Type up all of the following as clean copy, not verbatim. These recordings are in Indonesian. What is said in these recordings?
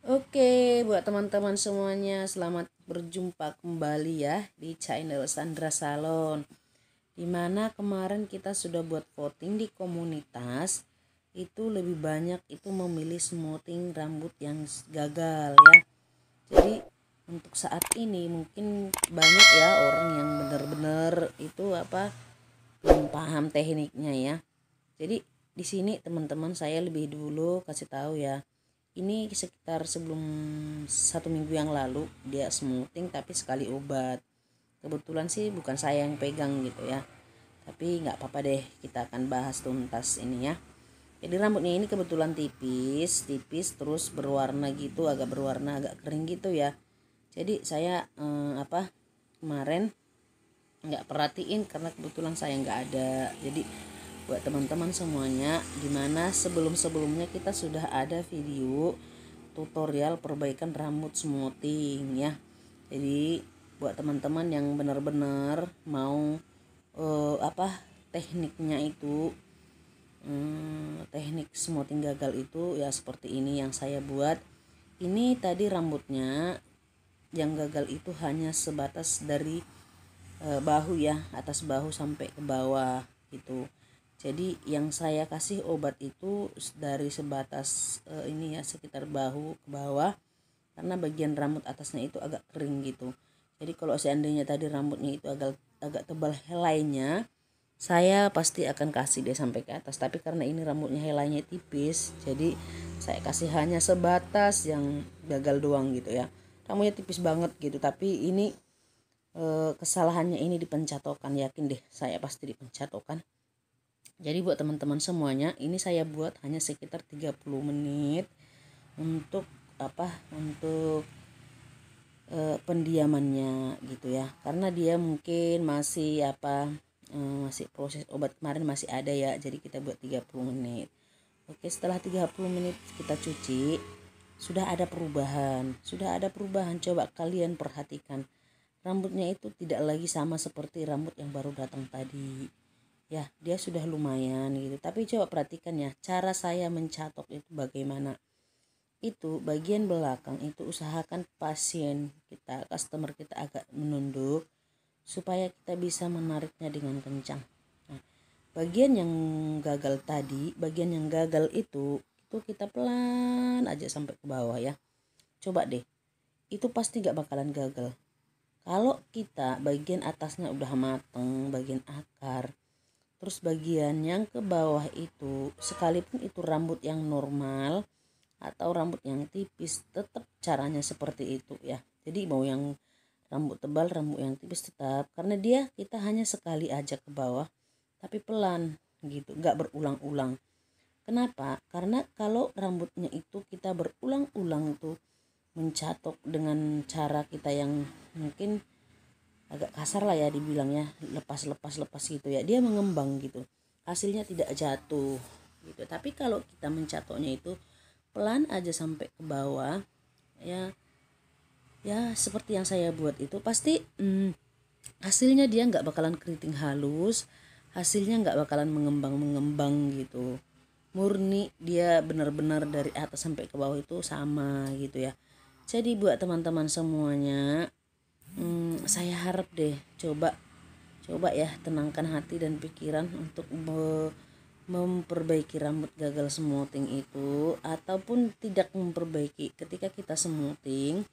Oke, buat teman-teman semuanya, selamat berjumpa kembali ya di channel Sandra Salon. Dimana kemarin kita sudah buat voting di komunitas, itu lebih banyak itu memilih smoothing rambut yang gagal ya. Jadi untuk saat ini mungkin banyak ya orang yang benar-benar itu belum paham tekniknya ya. Jadi di sini teman-teman saya lebih dulu kasih tahu ya. Ini sekitar sebelum 1 minggu yang lalu dia smoothing tapi sekali obat. Kebetulan sih bukan saya yang pegang gitu ya. Tapi nggak apa-apa deh, kita akan bahas tuntas ini ya. Jadi rambutnya ini kebetulan tipis terus berwarna gitu, agak berwarna agak kering gitu ya. Jadi saya kemarin nggak perhatiin karena kebetulan saya nggak ada. Jadi buat teman-teman semuanya, dimana sebelumnya kita sudah ada video tutorial perbaikan rambut smoothing ya. Jadi buat teman-teman yang benar-benar mau tekniknya itu, teknik smoothing gagal itu ya seperti ini yang saya buat. Ini tadi rambutnya yang gagal itu hanya sebatas dari bahu ya, atas bahu sampai ke bawah gitu. Jadi yang saya kasih obat itu dari sebatas ini ya, sekitar bahu ke bawah, karena bagian rambut atasnya itu agak kering gitu. Jadi kalau seandainya tadi rambutnya itu agak tebal helainya, saya pasti akan kasih dia sampai ke atas. Tapi karena ini rambutnya helainya tipis, jadi saya kasih hanya sebatas yang gagal doang gitu ya. Rambutnya tipis banget gitu, tapi ini kesalahannya ini dipencatokan, yakin deh saya pasti dipencatokan. Jadi buat teman-teman semuanya, ini saya buat hanya sekitar 30 menit untuk untuk pendiamannya gitu ya. Karena dia mungkin masih proses obat kemarin masih ada ya. Jadi kita buat 30 menit. Oke, setelah 30 menit kita cuci, sudah ada perubahan. Sudah ada perubahan, coba kalian perhatikan. Rambutnya itu tidak lagi sama seperti rambut yang baru datang tadi. Ya, dia sudah lumayan gitu. Tapi coba perhatikan ya, cara saya mencatok itu bagaimana. Itu bagian belakang itu usahakan pasien kita, customer kita agak menunduk supaya kita bisa menariknya dengan kencang. Nah, bagian yang gagal tadi, bagian yang gagal itu kita pelan aja sampai ke bawah ya. Coba deh, itu pasti gak bakalan gagal. Kalau kita bagian atasnya udah mateng, bagian akar, terus bagian yang ke bawah itu, sekalipun itu rambut yang normal atau rambut yang tipis, tetap caranya seperti itu ya. Jadi mau yang rambut tebal, rambut yang tipis tetap, karena dia kita hanya sekali aja ke bawah, tapi pelan gitu, nggak berulang-ulang. Kenapa? Karena kalau rambutnya itu kita berulang-ulang tuh mencatok dengan cara kita yang mungkin agak kasar lah ya dibilangnya, lepas gitu ya, dia mengembang gitu, hasilnya tidak jatuh gitu. Tapi kalau kita mencatoknya itu pelan aja sampai ke bawah ya, seperti yang saya buat itu pasti hasilnya dia nggak bakalan keriting halus, hasilnya nggak bakalan mengembang gitu, murni dia benar-benar dari atas sampai ke bawah itu sama gitu ya. Jadi buat teman-teman semuanya, saya harap deh coba ya, tenangkan hati dan pikiran untuk memperbaiki rambut gagal smoothing itu, ataupun tidak memperbaiki. Ketika kita smoothing,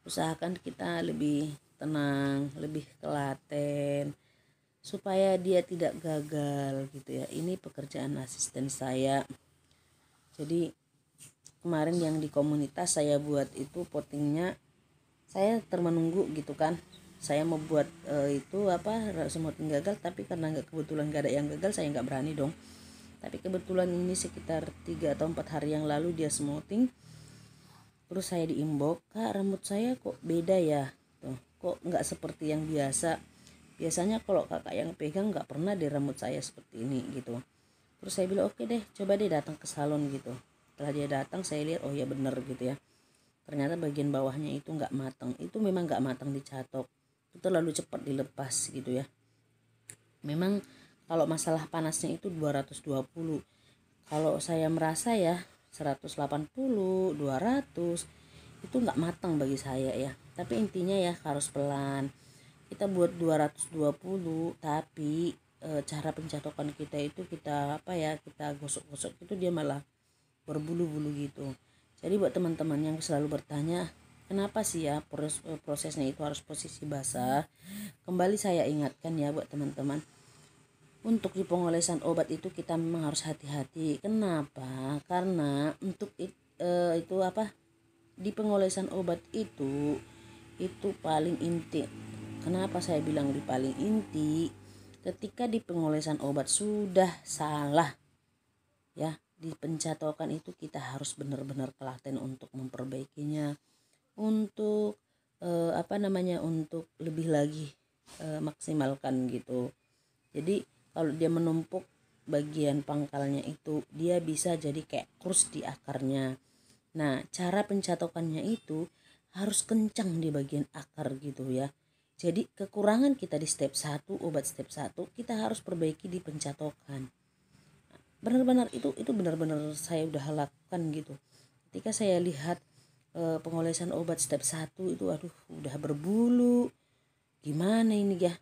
usahakan kita lebih tenang, lebih telaten supaya dia tidak gagal gitu ya. Ini pekerjaan asisten saya. Jadi kemarin yang di komunitas saya buat itu pottingnya, saya termenunggu gitu kan. Saya mau buat smoothing gagal, tapi karena kebetulan nggak ada yang gagal, saya nggak berani dong. Tapi kebetulan ini sekitar 3 atau 4 hari yang lalu dia smoothing. Terus saya diimbok, "Kak, rambut saya kok beda ya? Tuh, kok nggak seperti yang biasa. Biasanya kalau kakak yang pegang nggak pernah deh rambut saya seperti ini," gitu. Terus saya bilang, "Oke deh, coba deh datang ke salon," gitu. Setelah dia datang, saya lihat, oh ya bener gitu ya. Ternyata bagian bawahnya itu nggak matang. Itu memang nggak matang dicatok. Itu terlalu cepat dilepas gitu ya. Memang kalau masalah panasnya itu 220. Kalau saya merasa ya 180, 200. itu nggak matang bagi saya ya. Tapi intinya ya harus pelan. Kita buat 220 tapi cara pencatokan kita itu kita kita gosok-gosok itu dia malah berbulu-bulu gitu. Jadi buat teman-teman yang selalu bertanya kenapa sih ya prosesnya itu harus posisi basah, kembali saya ingatkan ya buat teman-teman, untuk di pengolesan obat itu kita memang harus hati-hati. Kenapa? Karena untuk di pengolesan obat itu paling inti. Kenapa saya bilang di paling inti? Ketika di pengolesan obat sudah salah ya, di pencatokan itu kita harus benar-benar telaten untuk memperbaikinya, untuk untuk lebih lagi maksimalkan gitu. Jadi kalau dia menumpuk bagian pangkalnya itu dia bisa jadi kayak krus di akarnya. Nah, cara pencatokannya itu harus kencang di bagian akar gitu ya. Jadi kekurangan kita di step 1, obat step 1 kita harus perbaiki di pencatokan. Benar-benar itu benar-benar saya udah lakukan gitu. Ketika saya lihat pengolesan obat step 1 itu aduh udah berbulu. Gimana ini ya?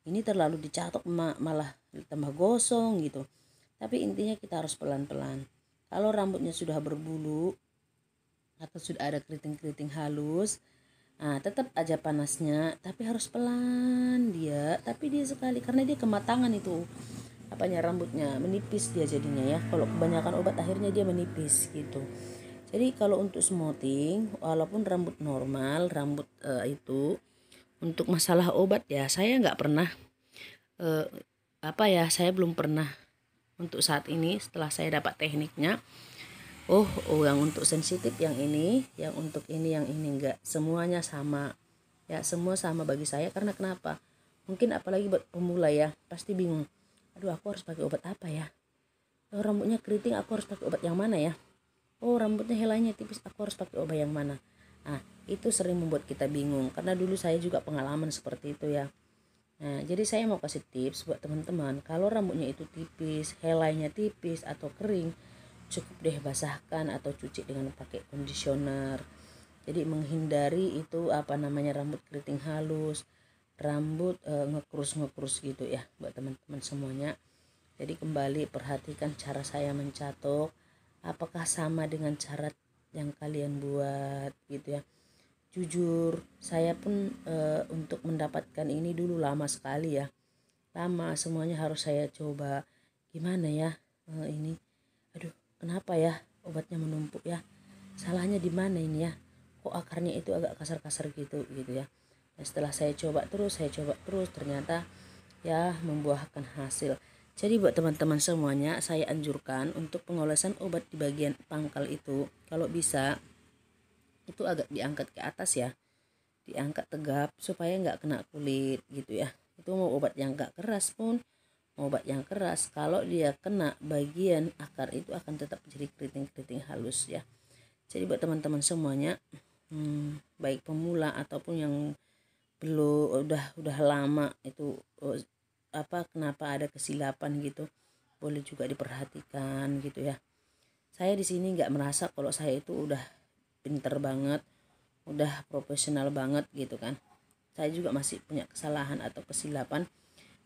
Ini terlalu dicatok malah tambah gosong gitu. Tapi intinya kita harus pelan-pelan. Kalau rambutnya sudah berbulu atau sudah ada keriting-keriting halus, nah tetap aja panasnya, tapi harus pelan dia. Tapi dia sekali karena dia kematangan itu rambutnya menipis dia jadinya ya. Kalau kebanyakan obat akhirnya dia menipis gitu. Jadi kalau untuk smoothing, walaupun rambut normal, rambut itu untuk masalah obat ya saya nggak pernah saya belum pernah untuk saat ini setelah saya dapat tekniknya. Oh yang untuk sensitif yang ini, yang untuk ini, yang ini enggak, semuanya sama ya, semua sama bagi saya. Karena kenapa? Mungkin apalagi buat pemula ya, pasti bingung, aduh aku harus pakai obat apa ya, oh rambutnya keriting aku harus pakai obat yang mana ya, oh rambutnya helainya tipis aku harus pakai obat yang mana. Nah itu sering membuat kita bingung, karena dulu saya juga pengalaman seperti itu ya. Nah jadi saya mau kasih tips buat teman-teman, kalau rambutnya itu tipis, helainya tipis atau kering, cukup deh basahkan atau cuci dengan pakai conditioner. Jadi menghindari itu rambut keriting halus, rambut ngekrus gitu ya buat teman-teman semuanya. Jadi kembali perhatikan cara saya mencatok, apakah sama dengan cara yang kalian buat gitu ya. Jujur saya pun untuk mendapatkan ini dulu lama sekali ya, lama, semuanya harus saya coba. Gimana ya ini, aduh kenapa ya obatnya menumpuk ya, salahnya di mana ini ya, kok akarnya itu agak kasar-kasar gitu ya. Dan setelah saya coba terus ternyata ya membuahkan hasil. Jadi buat teman-teman semuanya saya anjurkan untuk pengolesan obat di bagian pangkal itu kalau bisa itu agak diangkat ke atas ya, diangkat tegap supaya nggak kena kulit gitu ya. Itu mau obat yang nggak keras pun, obat yang keras kalau dia kena bagian akar itu akan tetap jadi keriting-keriting halus ya. Jadi buat teman-teman semuanya baik pemula ataupun yang belum udah lama itu kenapa ada kesilapan gitu, boleh juga diperhatikan gitu ya. Saya di sini nggak merasa kalau saya itu udah pinter banget, udah profesional banget gitu kan. Saya juga masih punya kesalahan atau kesilapan,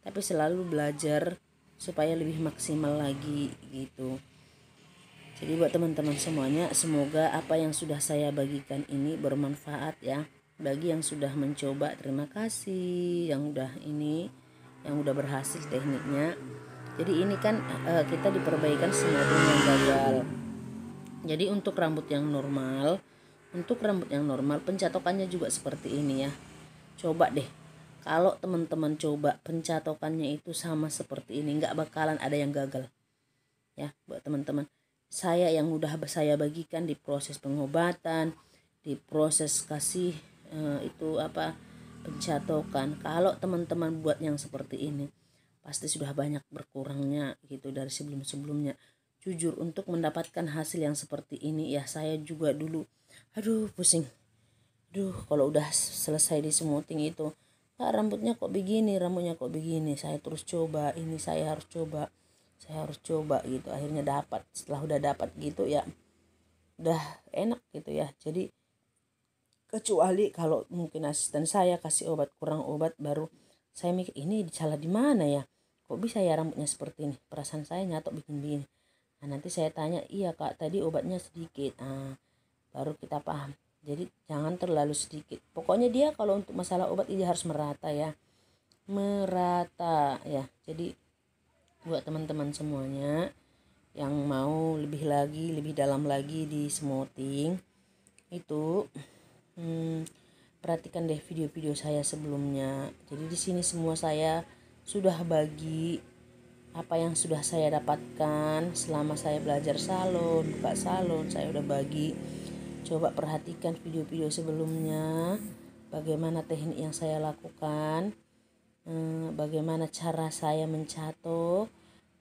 tapi selalu belajar supaya lebih maksimal lagi gitu. Jadi buat teman-teman semuanya, semoga apa yang sudah saya bagikan ini bermanfaat ya. Bagi yang sudah mencoba, terima kasih. Yang udah berhasil tekniknya. Jadi ini kan kita diperbaikan smoothing yang gagal. Jadi untuk rambut yang normal, pencatokannya juga seperti ini ya. Coba deh, kalau teman-teman coba pencatokannya itu sama seperti ini, nggak bakalan ada yang gagal ya buat teman-teman. Saya yang udah saya bagikan di proses pengobatan, di proses kasih pencatokan, kalau teman-teman buat yang seperti ini pasti sudah banyak berkurangnya gitu dari sebelum-sebelumnya. Jujur untuk mendapatkan hasil yang seperti ini ya, saya juga dulu aduh pusing. Kalau udah selesai di smoothing itu, rambutnya kok begini, saya terus coba ini, saya harus coba gitu. Akhirnya dapat, setelah udah dapat gitu ya udah enak gitu ya. Jadi Kecuali kalau mungkin asisten saya kasih obat kurang obat, baru saya mikir ini salah di mana ya, kok bisa ya rambutnya seperti ini, perasaan saya nyatok bikin begini. Nah nanti saya tanya, iya kak tadi obatnya sedikit, baru kita paham. Jadi jangan terlalu sedikit, pokoknya dia kalau untuk masalah obat ini harus merata ya, merata ya. Jadi buat teman-teman semuanya yang mau lebih dalam lagi di smoothing itu, perhatikan deh video-video saya sebelumnya. Jadi di sini semua saya sudah bagi apa yang sudah saya dapatkan selama saya belajar salon, buka salon, saya udah bagi. Coba perhatikan video-video sebelumnya, bagaimana teknik yang saya lakukan, bagaimana cara saya mencatok,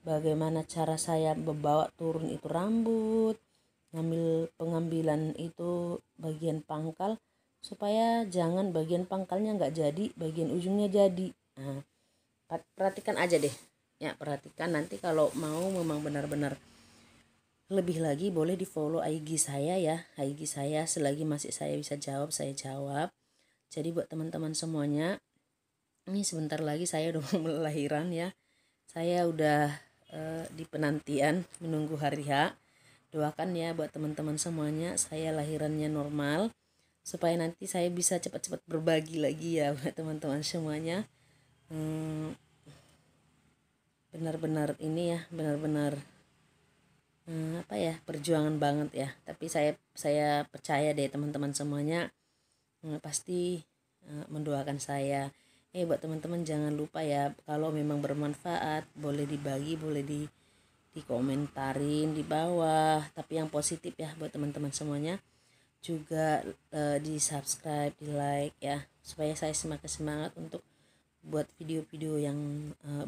bagaimana cara saya membawa turun itu rambut, pengambilan itu bagian pangkal, supaya jangan bagian pangkalnya nggak jadi, bagian ujungnya jadi. Nah, perhatikan aja deh ya, perhatikan. Nanti kalau mau memang benar-benar lebih lagi boleh di follow IG saya ya, IG saya selagi masih saya bisa jawab saya jawab. Jadi buat teman-teman semuanya, ini sebentar lagi saya udah mau lahiran ya, saya udah di penantian menunggu hari H. Doakan ya buat teman-teman semuanya saya lahirannya normal, supaya nanti saya bisa cepat-cepat berbagi lagi ya buat teman-teman semuanya. Benar-benar ini ya, benar-benar apa ya, perjuangan banget ya. Tapi saya percaya deh teman-teman semuanya pasti mendoakan saya. Buat teman-teman jangan lupa ya, kalau memang bermanfaat boleh dibagi, boleh dikomentarin di bawah, tapi yang positif ya buat teman-teman semuanya. Juga di subscribe, di like ya, supaya saya semakin semangat untuk buat video-video yang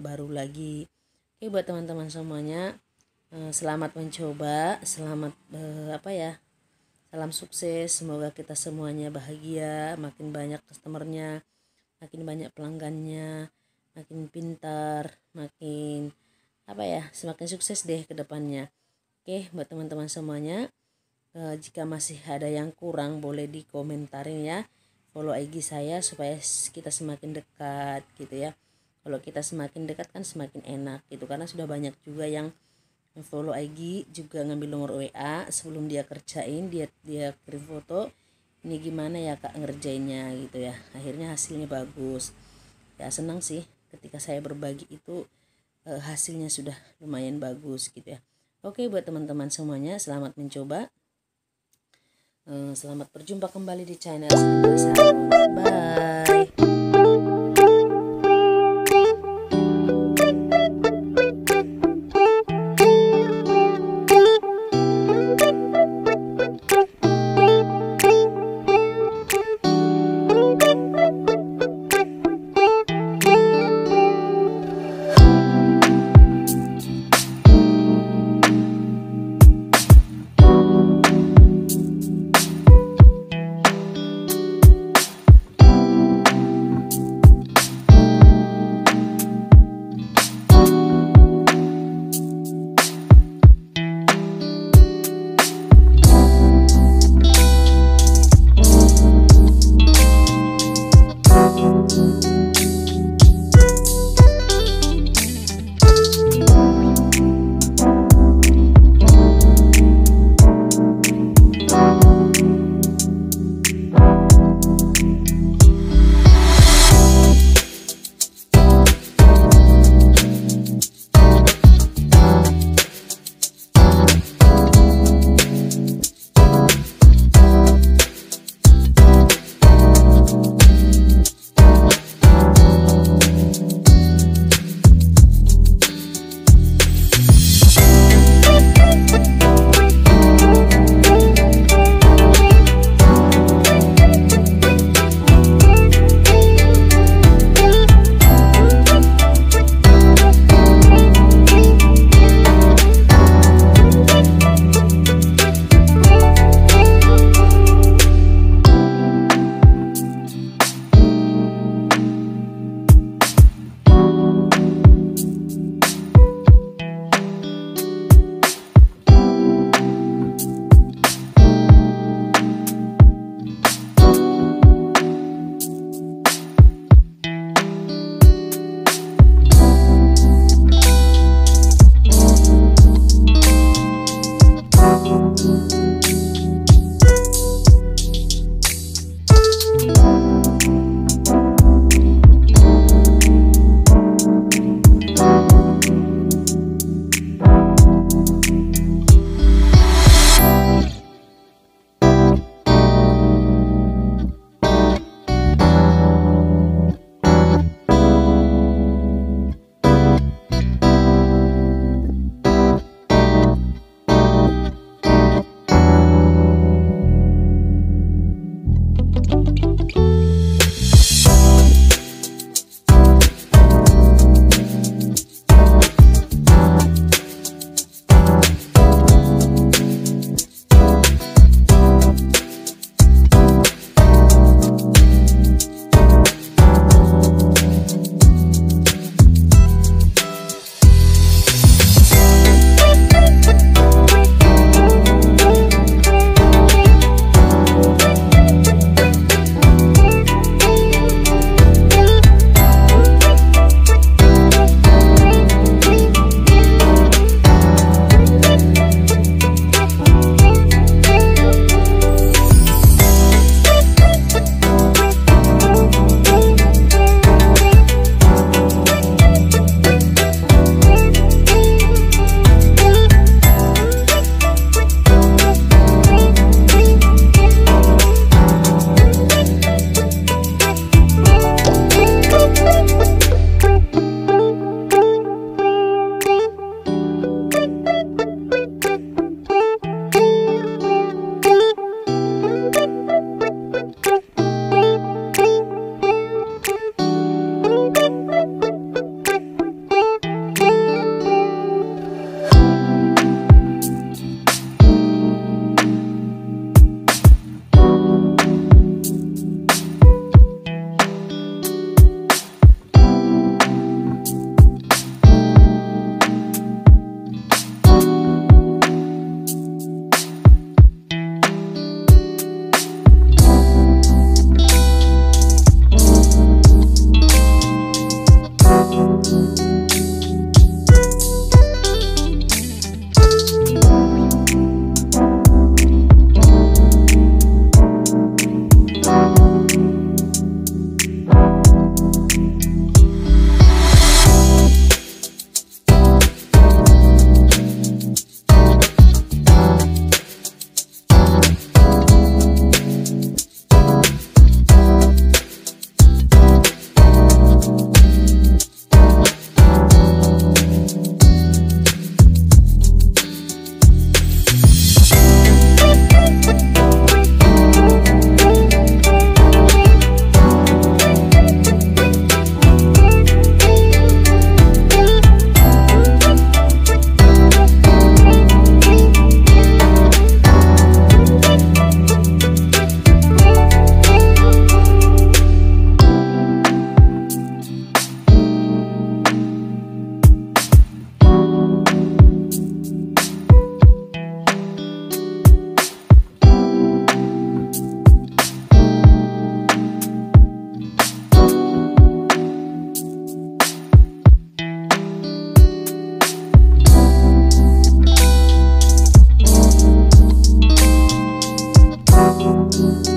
baru lagi. Buat teman-teman semuanya, selamat mencoba, selamat salam sukses, semoga kita semuanya bahagia, makin banyak customernya, makin banyak pelanggannya, makin pintar, makin semakin sukses deh ke depannya. Buat teman-teman semuanya, jika masih ada yang kurang boleh dikomentarin ya, follow IG saya supaya kita semakin dekat gitu ya. Kalau kita semakin dekat kan semakin enak gitu, karena sudah banyak juga yang follow IG juga ngambil nomor WA sebelum dia kerjain, dia kirim foto, ini gimana ya kak ngerjainnya gitu ya, akhirnya hasilnya bagus ya. Senang sih ketika saya berbagi itu, hasilnya sudah lumayan bagus gitu ya. Buat teman-teman semuanya, selamat mencoba, selamat berjumpa kembali di channel Sandra Salon. Bye. wabarakatuh.